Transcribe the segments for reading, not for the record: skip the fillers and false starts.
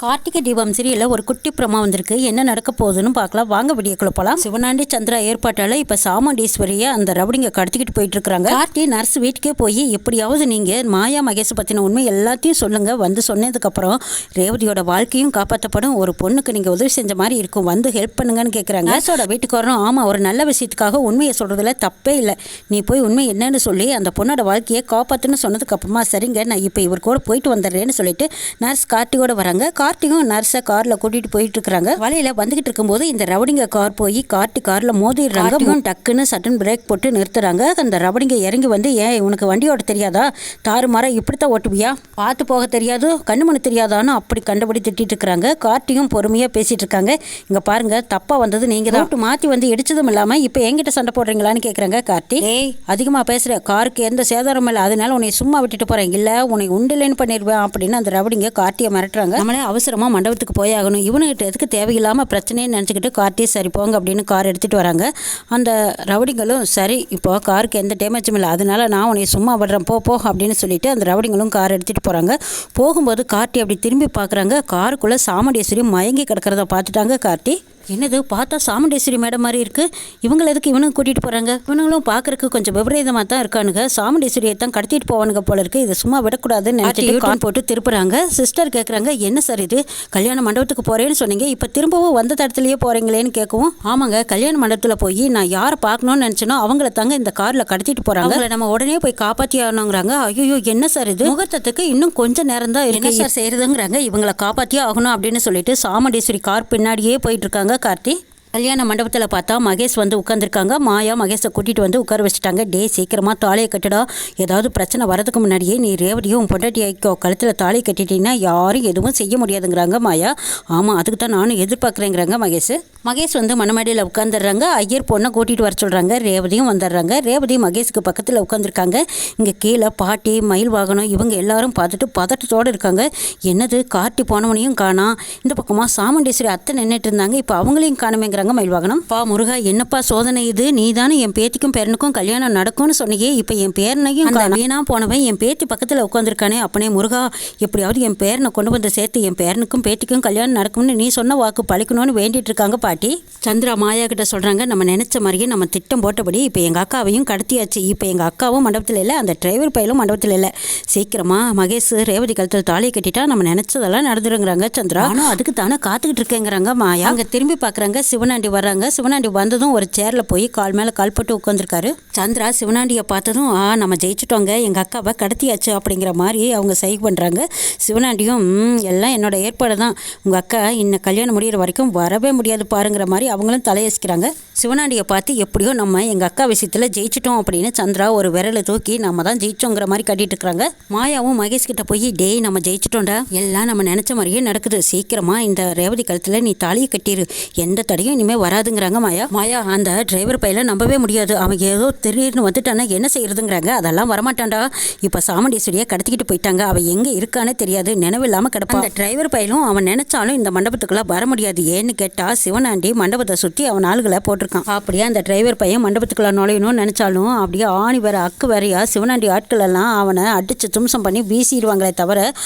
கார்த்திகை தீபம் சீரியலில் ஒரு குட்டி பிரமா வந்திருக்கு. என்ன நடக்க போகுதுன்னு பார்க்கலாம். வாங்க வீடியோக்குள்ள போகலாம். சிவனாண்டி சந்திரா ஏற்பாட்டால் இப்போ சாமுண்டீஸ்வரியை அந்த ரவுடிங்க கடத்திக்கிட்டு போயிட்டு இருக்காங்க. கார்த்தி நர்ஸ் வீட்டுக்கே போய் எப்படியாவது நீங்கள் மாயா மகேஷ் பற்றின உண்மை எல்லாத்தையும் சொல்லுங்க. வந்து சொன்னதுக்கப்புறம் ரேவதியோட வாழ்க்கையும் காப்பாற்றப்படும். ஒரு பொண்ணுக்கு நீங்கள் உதவி செஞ்ச மாதிரி இருக்கும், வந்து ஹெல்ப் பண்ணுங்கன்னு கேட்குறாங்க. நர்ஸோட வீட்டுக்காரரும் ஆமாம், ஒரு நல்ல விஷயத்துக்காக உண்மையை சொல்கிறதுல தப்பே இல்லை, நீ போய் உண்மை என்னன்னு சொல்லி அந்த பொண்ணோட வாழ்க்கையை காப்பாற்றுன்னு சொன்னதுக்கப்புறமா சரிங்க நான் இப்போ இவர் கூட போயிட்டு வந்துடுறேன்னு சொல்லிட்டு நர்ஸ் கார்த்தியோட வராங்க. கார்த்தியும் நர்ஸை காரில் கூட்டிகிட்டு போயிட்டு இருக்கிறாங்க. வலையில் வந்துகிட்டு இருக்கும்போது இந்த ரவுடிங்க கார் போய் காரில் மோதிடுறாங்க. டக்குன்னு சட்டன் பிரேக் போட்டு நிறுத்துறாங்க. அந்த ரவுடிங்க இறங்கி வந்து, ஏன் உனக்கு வண்டி ஓட்ட தெரியாதா, தாறுமாற இப்படித்தான் ஓட்டுவியா, பார்த்து போக தெரியாது, கண்ணு மணி தெரியாதான்னு அப்படி கண்டபடி திட்டிட்டு இருக்கிறாங்க. கார்த்தியும் பொறுமையாக பேசிட்டு இருக்காங்க. இங்கே பாருங்க, தப்பா வந்தது நீங்கள் தான், மாற்றி வந்து இடிச்சதும் இல்லாமல் இப்போ என்கிட்ட சண்டை போடுறீங்களான்னு கேட்குறாங்க. கார்த்தி, ஏய் அதிகமாக பேசுகிற, காருக்கு எந்த சேதாரமும் இல்லை, அதனால உன்னை சும்மா விட்டுட்டு போகிறேன், இல்லை உன்னை உண்டில்லைன்னு பண்ணிடுவேன் அப்படின்னு அந்த ரவுடிங்க கார்த்தியை மிரட்டுறாங்க. நம்மளே அவசரமாக மண்டபத்துக்கு போயாகணும், இவனுக்கிட்ட எதுக்கு தேவையில்லாமல் பிரச்சனைன்னு நினச்சிக்கிட்டு கார்த்தி சரி போங்க அப்படின்னு கார் எடுத்துகிட்டு வராங்க. அந்த ரவுடிங்களும் சரி இப்போ காருக்கு எந்த டேமேஜும் இல்லை, அதனால நான் உன்னை சும்மா விடுறேன் போ அப்படின்னு சொல்லிட்டு அந்த ரவுடிங்களும் கார் எடுத்துகிட்டு போகிறாங்க. போகும்போது கார்த்தி அப்படி திரும்பி பார்க்குறாங்க. காருக்குள்ளே சாமுண்டீஸ்வரி மயங்கி கிடக்கிறத பார்த்துட்டாங்க. கார்த்தி, என்னது பார்த்தா சாமுண்டீஸ்வரி மேடம் மாதிரி இருக்குது, இவங்களை எதுக்கு இவனும் கூட்டிகிட்டு போகிறாங்க, இவனுங்களும் பார்க்குறக்கு கொஞ்சம் விபரீதமாக தான் இருக்கானுங்க, சாமுண்டீஸ்வரியை தான் கடத்திட்டு போவானுங்க போல இருக்குது, இதை சும்மா விடக்கூடாதுன்னு நினச்சிட்டு கான் போட்டு திருப்புறாங்க. சிஸ்டர் கேட்குறாங்க, என்ன சார் இது, கல்யாண மண்டபத்துக்கு போகிறேன்னு சொன்னீங்க, இப்போ திரும்பவும் வந்த தடத்துலையே போகிறீங்களேன்னு கேட்கவும், ஆமாங்க கல்யாண மண்டபத்தில் போய் நான் யாரை பார்க்கணும்னு நினச்சனோ அவங்கள தாங்க இந்த காரில் கடத்திட்டு போகிறாங்க, அவங்கள நம்ம உடனே போய் காப்பாற்றி ஆகணுங்கிறாங்க. ஐயோ என்ன சார் இது, முகூர்த்தத்துக்கு இன்னும் கொஞ்சம் நேரம் தான் என்ன சார் செய்யறதுங்கிறாங்க. இவங்களை காப்பாற்றியே ஆகணும் அப்படின்னு சொல்லிட்டு சாமுண்டீஸ்வரி கார் பின்னாடியே போயிட்டு இருக்காங்க. கார்த்தி, கல்யாண மண்டபத்தில் பார்த்தா மகேஷ் வந்து உட்காந்துருக்காங்க. மாயா மகேஷை கூட்டிகிட்டு வந்து உட்கார வச்சுட்டாங்க. டே சீக்கிரமாக தாலியை கட்டுடா, ஏதாவது பிரச்சனை வரதுக்கு முன்னாடியே நீ ரேவதியும் பொண்டாட்டி ஆகிக்கோ, கழுத்தில் தாலியை கட்டிட்டீங்கன்னா யாரும் எதுவும் செய்ய முடியாதுங்கிறாங்க மாயா. ஆமாம் அதுக்கு தான் நானும் எதிர்பார்க்குறேங்கிறாங்க மகேஷ் வந்து மணமேடையில் உட்காந்துடுறாங்க. ஐயர் பொண்ணை கூட்டிகிட்டு வர சொல்கிறாங்க. ரேவதியும் வந்துடுறாங்க. ரேவதி மகேஷுக்கு பக்கத்தில் உட்காந்துருக்காங்க. இங்கே கீழே பாட்டி மயில் வாகனம் இவங்க எல்லாரும் பார்த்துட்டு பதட்டத்தோடு இருக்காங்க. என்னது கார்த்தி போனவனையும் காணா, இந்த பக்கமாக சாமுண்டீஸ்வரி அத்தை நின்றுட்டு இருந்தாங்க, இப்போ அவங்களையும் காணுமேங்க மயில் வாகனம். பா முருகா, என்னப்பா சோதனை இது, நீ தானே என் பேத்திக்கும் பேரனுக்கும் கல்யாணம் நடக்கும்னு சொன்னியே, இப்போ என் பேரனையும் வீணா போனவன் என் பேத்தி பக்கத்தில் உட்காந்துருக்கானே, அப்பனே முருகா எப்படியாவது என் பேரனை கொண்டு வந்து சேர்த்து என் பேரனுக்கும் பேத்திக்கும் கல்யாணம் நடக்கும்னு நீ சொன்ன வாக்கு பழிக்கணும்னு வேண்டிட்டு இருக்காங்க பாட்டி. சந்திரா மாயா கிட்ட சொல்றாங்க, நம்ம நினைச்ச மாதிரியே நம்ம திட்டம் போட்டபடி இப்போ எங்கள் அக்காவையும் கடத்தியாச்சு, இப்போ எங்கள் அக்காவும் மண்டபத்தில் இல்லை, அந்த டிரைவர் பையலும் மண்டபத்தில் இல்லை, சீக்கிரமா மகேஷ் ரேவதி கழுத்தில் தாலியை கட்டிட்டா நம்ம நினைச்சதெல்லாம் நடந்துருங்கிறாங்க. சந்திரா, ஆனால் அதுக்கு தானே காத்துக்கிட்டு இருக்கேங்கிறாங்க மாயா. அங்கே திரும்பி பார்க்குறாங்க. சிவனாண்டி வர்றாங்க. சிவனாண்டி வந்ததும் ஒரு சேரில் போய் கால் மேலே கால் போட்டு உட்காந்துருக்காரு. சந்திரா சிவனாண்டியை பார்த்ததும் நம்ம ஜெயிச்சிட்டோங்க, எங்கள் அக்காவை கடத்தியாச்சு அப்படிங்கிற மாதிரி அவங்க சைக் பண்ணுறாங்க. சிவனாண்டியும் எல்லாம் என்னோட ஏற்பாடு தான், உங்கள் அக்கா இன்னும் கல்யாணம் முடிகிற வரைக்கும் வரவே முடியாது பாருங்கிற மாதிரி அவங்களும் தலையசிக்கிறாங்க. சிவனாண்டியை பார்த்து எப்படியோ நம்ம எங்கள் அக்கா விஷயத்தில் ஜெயிச்சிட்டோம் அப்படின்னு சந்திரா ஒரு விரலை தூக்கி நம்ம தான் ஜெயிச்சோங்கிற மாதிரி கட்டிட்டு இருக்கிறாங்க. மாயாவும் மகேஷ் கிட்ட போய், டேய் நம்ம ஜெயிச்சிட்டோம்டா, எல்லாம் நம்ம நினச்ச மாதிரியே நடக்குது, சீக்கிரமாக இந்த ரேவதி கழுத்தில் நீ தாலியை கட்டிடு, எந்த தடையும் இனிமேல் வராதுங்கிறாங்க மாயா. அந்த டிரைவர் பையில நம்பவே முடியாது, அவன் ஏதோ திடீர்னு வந்துட்டானா என்ன செய்யறதுங்கிறாங்க. அதெல்லாம் வரமாட்டான்டா, இப்போ சாமுண்டீஸ்வரியை கடத்திக்கிட்டு போயிட்டாங்க, அவன் எங்கே இருக்கானே தெரியாது, நினைவில்லாமல் கிடப்பான். அந்த டிரைவர் பையலும் அவன் நினைச்சாலும் இந்த மண்டபத்துக்குலாம் வர முடியாது. ஏன்னு கேட்டால் சிவனாண்டி மண்டபத்தை சுற்றி அவன் ஆளுகளை போட்டிருக்கான். அப்படியே அந்த டிரைவர் பையன் மண்டபத்துக்குள்ள நுழையணும்னு நினைச்சாலும் அப்படியே ஆணி வேற அக்கு வேறையா சிவனாண்டி ஆட்கள் எல்லாம் அவனை அடிச்சு தும்சம் பண்ணி வீசிடுவாங்களே தவிர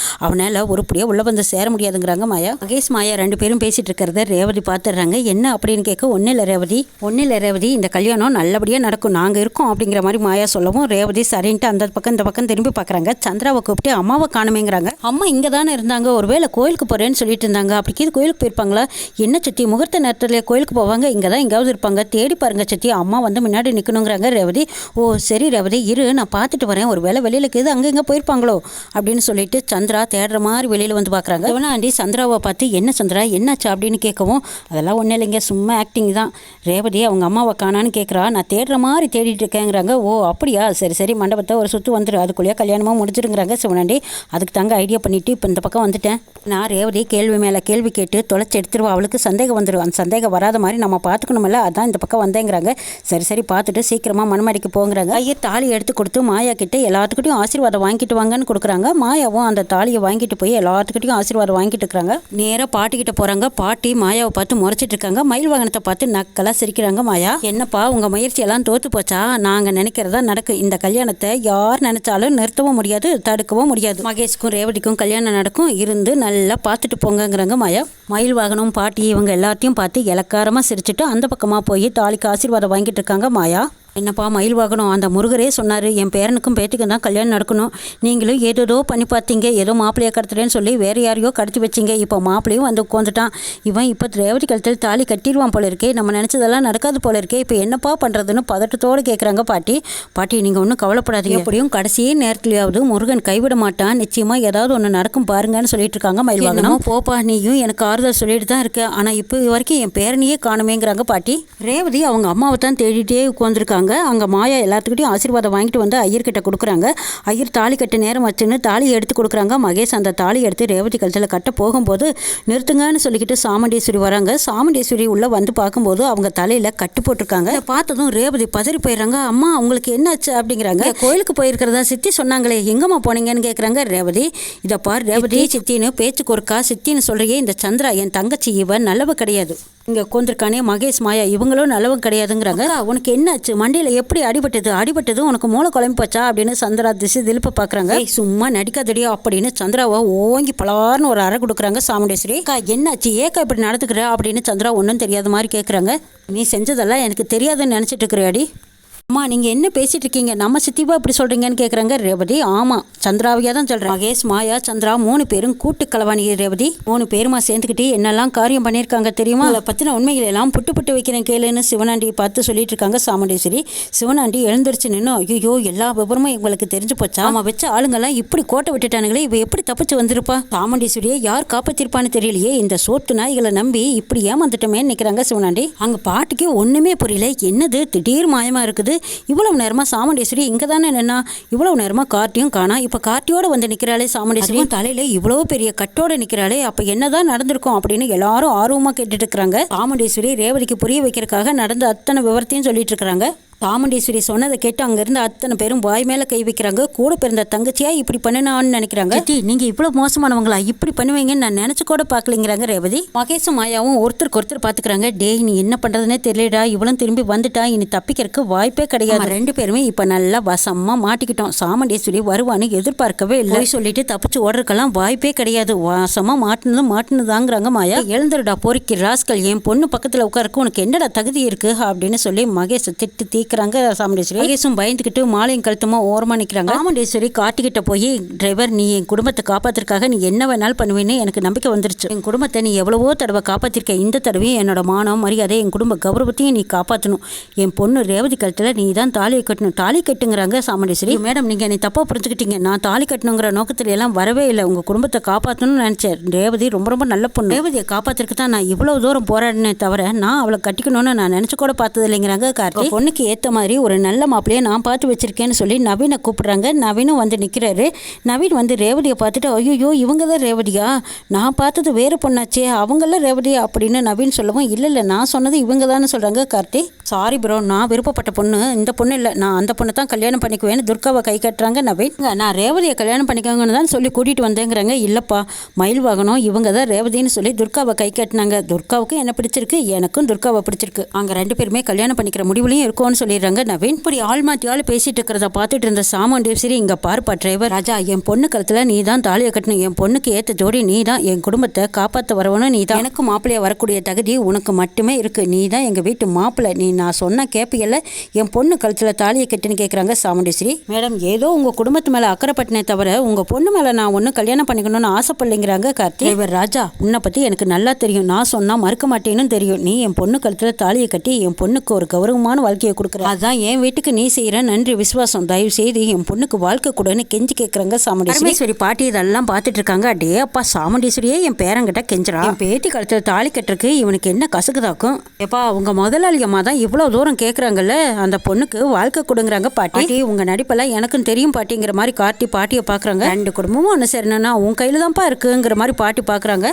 அவனால உருப்படியாக உள்ள வந்து சேர முடியாதுங்கிறாங்க மாயா. மகேஷ் மாயா ரெண்டு பேரும் பேசிட்டு இருக்கிறத ரேவதி பார்த்துடுறாங்க. என்ன அப்படின்னு கேட்க, ஒன்றும் இல்லை ரேவதி, இந்த கல்யாணம் நல்லபடியாக நடக்கும், நாங்கள் இருக்கோம் அப்படிங்கிற மாதிரி மாயா சொல்லவும் ரேவதி சரின்ட்டு அந்த பக்கம் இந்த பக்கம் திரும்பி பார்க்குறாங்க. சந்திராவை கூப்பிட்டு அம்மாவை காணுமேங்கிறாங்க. அம்மா இங்கே தானே இருந்தாங்க, ஒருவேளை கோயிலுக்கு போகிறேன்னு சொல்லிட்டு இருந்தாங்க, அப்படிக்கே கோயிலுக்கு போயிருப்பாங்களா என்ன சித்தி, முகூர்த்த நேரத்தில் கோயிலுக்கு போவாங்க, இங்கே தான் எங்கேயாவது இருப்பாங்க, தேடி பாருங்க சித்தி, அம்மா வந்து முன்னாடி நிற்கணுங்கிறாங்க ரேவதி. ஓ சரி ரேவதி, இரு நான் பார்த்துட்டு வரேன், ஒரு வேளை வெளியில் இருக்குது அங்கே இங்கே போயிருப்பாங்களோ அப்படின்னு சொல்லிட்டு சந்திரா தேடுற மாதிரி வெளியில் வந்து பார்க்குறாங்க. சிவனாண்டி சந்திராவை பார்த்து, என்ன சந்திரா என்னாச்சு அப்படின்னு கேட்கவும், அதெல்லாம் ஒன்றும் இல்லைங்க, சும்மா ஆக்டிங் தான், ரேவதி அவங்க அம்மாவை காணான்னு கேட்குறா, நான் தேடுற மாதிரி தேடிட்டு இருக்கேங்கிறாங்க. ஓ அப்படியா, சரி மண்டபத்தை ஒரு சுற்று வந்துடும், அதுக்குள்ளேயே கல்யாணமாக முடிச்சிருங்கிறாங்க சிவனாண்டி. அதுக்கு தாங்க ஐடியா பண்ணிவிட்டு இப்போ இந்த பக்கம் வந்துட்டேன், நான் ரேவதி கேள்வி மேலே கேள்வி கேட்டு தொலைச்சி எடுத்துருவா, அவளுக்கு சந்தேகம் வந்துடும், அந்த சந்தேகம் வராத மாதிரி நம்ம பார்த்துக்கணுமில்ல, அதான் இந்த பக்கம் வந்தேங்கிறாங்க. சரி பார்த்துட்டு சீக்கிரமாக மணமடிக்கு போங்கிறாங்க. ஐயர் தாலி எடுத்து கொடுத்து மாயா கிட்ட எல்லாத்துக்கிட்டையும் ஆசீர்வாதம் வாங்கிட்டு வாங்கன்னு கொடுக்குறாங்க. மாயாவும் அந்த தாலியை வாங்கிட்டு போய் எல்லாத்துக்கிட்டையும் ஆசீர்வாதம் வாங்கிட்டு இருக்கிறாங்க. நேராக பாட்டிக்கிட்ட போகிறாங்க. பாட்டி மாயாவை பார்த்து முறைச்சிட்டு இருக்காங்க. மயில் மயில் வாகனத்தை பார்த்து நக்கலாக சிரிக்கிறாங்க மாயா. என்னப்பா உங்கள் முயற்சியெல்லாம் தோற்று போச்சா? நாங்கள் நினைக்கிறதா நடக்கும். இந்த கல்யாணத்தை யார் நினைச்சாலும் நிறுத்தவும் முடியாது, தடுக்கவும் முடியாது. மகேஷ்க்கும் ரேவதிக்கும் கல்யாணம் நடக்கும், இருந்து நல்லா பார்த்துட்டு போங்கங்கிறாங்க மாயா. மயில் வாகனம் பாட்டி இவங்க எல்லாத்தையும் பார்த்து இலக்காரமாக சிரிச்சுட்டு அந்த பக்கமாக போய் தாலிக்கு ஆசீர்வாதம் வாங்கிட்டு இருக்காங்க மாயா. என்னப்பா மயில் வாகனம், அந்த முருகரே சொன்னார் என் பேரனுக்கும் பேத்திக்கும் தான் கல்யாணம் நடக்கணும். நீங்களும் ஏதோ பண்ணி பார்த்தீங்க, ஏதோ மாப்பிள்ளையை கடத்துறேன்னு சொல்லி வேறு யாரையோ கடத்தி வச்சிங்க. இப்போ மாப்பிள்ளையும் வந்து உட்காந்துட்டான். இவன் இப்போ ரேவதி கழுத்தில் தாலி கட்டிடுவான் போல இருக்கே, நம்ம நினச்சதெல்லாம் நடக்காது போல இருக்கே. இப்போ என்னப்பா பண்ணுறதுன்னு பதட்டத்தோடு கேட்குறாங்க பாட்டி. பாட்டி நீங்கள் ஒன்றும் கவலைப்படாதீங்க, எப்படியும் கடைசி நேரத்துலையாவது முருகன் கைவிட மாட்டான், நிச்சயமாக ஏதாவது ஒன்று நடக்கும் பாருங்கன்னு சொல்லிட்டு இருக்காங்க மயில் வாகனம். போப்பா நீயும் எனக்கு ஆறுதல் சொல்லிட்டு தான் இருக்க, ஆனால் இப்போ வரைக்கும் என் பேரனையே காணுமேங்கிறாங்க பாட்டி. ரேவதி அவங்க அம்மாவை தான் தேடிட்டே உட்காந்துருக்காங்க. அங்கே மாயா எல்லாத்துக்கிட்டையும் ஆசீர்வாதம் வாங்கிட்டு வந்து ஐயர்கிட்ட கொடுக்குறாங்க. ஐயர் தாலி கட்ட நேரம் வச்சுன்னு தாலி எடுத்து கொடுக்குறாங்க. மகேஷ் அந்த தாலி எடுத்து ரேவதி கழுத்தில் கட்ட போகும்போது நிறுத்துங்கன்னு சொல்லிக்கிட்டு சாமுண்டீஸ்வரி வராங்க. சாமுண்டீஸ்வரி உள்ள வந்து பார்க்கும்போது அவங்க தலையில கட்டு போட்டிருக்காங்க. பார்த்ததும் ரேவதி பதறி போயிடுறாங்க. அம்மா உங்களுக்கு என்னாச்சு அப்படிங்கிறாங்க. கோயிலுக்கு போயிருக்கிறதா சித்தி சொன்னாங்களே, எங்கம்மா போனீங்கன்னு கேட்குறாங்க ரேவதி. இதை பார் ரேவதி, சித்தின்னு பேச்சுக்கு ஒருக்கா சித்தின்னு சொல்றியே, இந்த சந்திரா என் தங்கச்சி, இவன் நல்லவ கிடையாது. இங்கே உட்காந்துருக்கானே மகேஷ் மாயா இவங்களும் நல்லவன் கிடையாதுங்கிறாங்க. உனக்கு என்னாச்சு? மண்டியில் எப்படி அடிபட்டது உனக்கு மூளை குழம்பு போச்சா அப்படின்னு சந்திரா திசை திருப்ப பார்க்குறாங்க. சும்மா நடிக்காதடியா அப்படின்னு சந்திராவை ஓங்கி பலார்னு ஒரு அறை கொடுக்குறாங்க சாமுண்டேஸ்வரி. என்னாச்சு ஏக்கா இப்படி நடந்துக்கிற அப்படின்னு சந்திரா ஒன்றும் தெரியாத மாதிரி கேட்குறாங்க. நீ செஞ்சதெல்லாம் எனக்கு தெரியாதுன்னு நினச்சிட்டு இருக்கிறாடி. அம்மா நீங்கள் என்ன பேசிகிட்டு இருக்கீங்க? நம்ம சித்திவா இப்படி சொல்கிறீங்கன்னு கேட்குறாங்க ரேவதி. ஆமாம் சந்திராவையாக தான் சொல்கிறேன். மகேஷ் மாயா சந்திரா 3 பேரும் கூட்டு கலவாணி ரேவதி. 3 பேருமா சேர்ந்துக்கிட்டு என்னெல்லாம் காரியம் பண்ணியிருக்காங்க தெரியுமா? அதை பற்றின உண்மைகள் எல்லாம் புட்டு வைக்கிறேன் கேளுன்னு சிவனாண்டியை பார்த்து சொல்லிட்டு இருக்காங்க சாமுண்டேஸ்வரி. சிவனாண்டி எழுந்திரிச்சு நின்று ஐயோ எல்லா விவரமும் எங்களுக்கு தெரிஞ்சு போச்சா? அவன் வச்ச ஆளுங்கெல்லாம் இப்படி கோட்டை விட்டுட்டானுங்களே, இவ எப்படி தப்பிச்சு வந்திருப்பா? சாமுண்டேஸ்வரியை யார் காப்பாற்றிருப்பான்னு தெரியலையே, இந்த சோத்து நாய்களை நம்பி இப்படி ஏமாந்துட்டோமே நினைக்கிறாங்க சிவனாண்டி. அங்கே பாட்டுக்கு ஒன்றுமே புரியல. என்னது திடீர் மாயமாக இருக்குது? இவ்வளவு நேரமா சாமுண்டேஸ்வரி இங்கே தானே நின்னா, இவ்வளவு நேரமா கார்த்தியும் காணா. இப்போ கார்த்தியோட வந்து நிற்கிறாளே சாமுண்டேஸ்வரி, தலையில இவ்வளவு பெரிய கட்டோட நிற்கிறாளே, அப்போ என்னதான் நடந்திருக்கும் அப்படின்னு எல்லாரும் ஆர்வமாக கேட்டுட்டு இருக்கிறாங்க. சாமுண்டேஸ்வரி ரேவதிக்கு புரிய வைக்கிறதுக்காக நடந்த அத்தனை விவரத்தையும் சொல்லிட்டு இருக்கிறாங்க. சாமுண்டீஸ்வரி சொன்னதை கேட்டு அங்கேருந்து அத்தனை பேரும் வாய் மேலே கை வைக்கிறாங்க. கூட பிறந்த தங்கச்சியா இப்படி பண்ணினான்னு நினைக்கிறாங்க. நீங்கள் இவ்வளோ மோசமானவங்களா, இப்படி பண்ணுவீங்கன்னு நான் நினச்சி கூட பார்க்கலிங்கிறாங்க ரேவதி. மகேஷும் மாயாவும் ஒருத்தருக்கு ஒருத்தர் பார்த்துக்கிறாங்க. டேய் நீ என்ன பண்ணுறதுனே தெரியலடா, இவ்வளோ திரும்பி வந்துட்டா, இனி தப்பிக்கிறதுக்கு வாய்ப்பே கிடையாது. 2 பேருமே இப்போ நல்லா வசமாக மாட்டிக்கிட்டோம். சாமுண்டீஸ்வரி வருவான்னு எதிர்பார்க்கவே இல்லை. சொல்லிட்டு தப்பிச்சு ஓடுறதுக்கெல்லாம் வாய்ப்பே கிடையாது. வசமாக மாட்டினதாங்கிறாங்க மாயா. எழுந்துருடா பொறுக்கி ராஸ்கல், என் பொண்ணு பக்கத்தில் உட்காருக்கு உனக்கு என்னடா தகுதி இருக்கு அப்படின்னு சொல்லி மகேஷ் திட்டு தீக்கிறாங்க சாமுண்டேஸ்வரி. மகேஷும் பயந்துக்கிட்டு மாலையும் கழுத்துமா ஓரமாக நிற்கிறாங்க. சாமுண்டேஸ்வரி காட்டிக்கிட்ட போய், டிரைவர் நீ என் குடும்பத்தை காப்பாத்துறதுக்காக நீ என்ன வேணாலும் பண்ணுவேன்னு எனக்கு நம்பிக்கை வந்துருச்சு. என் குடும்பத்தை நீ எவ்வளவோ தடவை காப்பாற்றிருக்க, இந்த தடவையும் என்னோட மானம் மரியாதை என் குடும்ப கௌரவத்தையும் நீ காப்பாற்றணும். என் பொண்ணு ரேவதி கழுத்தில் நீ தான் தாலியை கட்டணும். தாலி கட்டுங்கிறாங்க சாமுண்டேஸ்வரி. மேடம் நீங்கள் என்னை தப்பாக புரிஞ்சுக்கிட்டீங்க, நான் தாலி கட்டணுங்கிற நோக்கத்துல எல்லாம் வரவே இல்லை. உங்கள் குடும்பத்தை காப்பாற்றணும்னு நினச்சேன். ரேவதி ரொம்ப நல்ல பொண்ணு. ரேவதியை காப்பாற்றுறதுக்கு தான் நான் இவ்வளோ தூரம் போராடினே தவிர நான் அவளை கட்டிக்கணும்னு நான் நினச்சி கூட பார்த்தது இல்லைங்கிறாங்க கார்த்தி. பொண்ணுக்கு ஏற்ற மாதிரி ஒரு நல்ல மாப்பிள்ளையை நான் பார்த்து வச்சிருக்கேன்னு சொல்லி நவீனை கூப்பிடுறாங்க. நவீனும் வந்து நிற்கிறாரு. நவீன் வந்து ரேவதியை பார்த்துட்டு ஐயோ இவங்க தான் ரேவதியா, நான் பார்த்தது வேறு பொண்ணாச்சே, அவங்களாம் ரேவதியா அப்படின்னு நவீன் சொல்லவும், இல்லை நான் சொன்னது இவங்க தானே சொல்கிறாங்க கார்த்தி. சாரி ப்ரோ, நான் விருப்பப்பட்ட பொண்ணு இந்த பொண்ணு இல்லை, நான் அந்த பொண்ணை தான் கல்யாணம் பண்ணிக்குவேன்னு துர்காவை கை கட்டுறாங்க நவீன். நான் ரேவதியை கல்யாணம் பண்ணிக்கோங்கன்னு தான் சொல்லி கூட்டிகிட்டு வந்தேங்கிறாங்க. இல்லைப்பா மயில் வாகனம் இவங்க தான் ரேவதின்னு சொல்லி துர்காவை கை கட்டினாங்க. துர்காவுக்கும் என்ன பிடிச்சிருக்கு, எனக்கும் துர்காவை பிடிச்சிருக்கு. அங்கே 2 பேருமே கல்யாணம் பண்ணிக்கிற முடிவுலையும் இருக்கும்னு சொல்லிடுறாங்க நவீன். இப்படி ஆள் மாற்றி ஆள் பேசிட்டு இருக்கிறத பார்த்துட்டு இருந்த சாமுண்டேஸ்வரி, இங்கே பாருப்பா டிரைவர் ராஜா, என் பொண்ணு கழுத்தில் நீ தான் தாலியை கட்டணும். என் பொண்ணுக்கு ஏற்ற ஜோடி நீ தான், என் குடும்பத்தை காப்பாற்ற வரவனும் நீ தான். எனக்கு மாப்பிள்ளைய வரக்கூடிய தகுதி உனக்கு மட்டுமே இருக்கு. நீ தான் எங்கள் வீட்டு மாப்பிள்ளை. நீ நான் சொன்ன கேப்பியல்ல, என் பொண்ணு கழுத்தில் தாலியை கட்டுன்னு கேட்குறாங்க சாமுண்டேஸ்வரி. மேடம் ஏதோ உங்கள் குடும்பத்து மேலே அக்கறைப்பட்டினே தவிர உங்கள் பொண்ணு மேலே நான் ஒன்றும் கல்யாணம் பண்ணிக்கணும்னு ஆசைப்படலைங்கிறாங்க கார்த்தி. டிரைவர் ராஜா, உன்னை பற்றி எனக்கு நல்லா தெரியும், நான் சொன்னால் மறுக்க மாட்டேன்னு தெரியும். நீ என் பொண்ணு கழுத்தில் தாலியை கட்டி என் பொண்ணுக்கு ஒரு கௌரவமான வாழ்க்கையை கொடுக்குற, அதான் என் வீட்டுக்கு நீ செய்கிற நன்றி விசுவாசம். தயவு செய்து என் பொண்ணுக்கு வாழ்க்கை கூடன்னு கெஞ்சி கேட்குறாங்க சாமுண்டேஸ்வரி. பாட்டி இதெல்லாம் பார்த்துட்டு இருக்காங்க. அடே அப்பா சாமுண்டேஸ்வரியே என் பேரங்கிட்ட கெஞ்சுறா, என் பேட்டி கழுத்தில் தாலி கட்டுறதுக்கு இவனுக்கு என்ன கசக்குதாக்கும். எப்பா உங்க முதலாளி அம்மா தான் இவ்வளோ தூரம் கேட்குறாங்கல்ல, அந்த பொண்ணுக்கு வாழ்க்கை கொடுங்கிறாங்க பாட்டி. உங்க நடிப்பெல்லாம் எனக்கும் தெரியும் பாட்டிங்கிற மாதிரி கார்த்தி பாட்டியை பார்க்குறாங்க. 2 குடும்பமும் ஒன்று சேரணும்னா உன் கையில் தான்ப்பா இருக்குங்கிற மாதிரி பாட்டி பார்க்குறாங்க.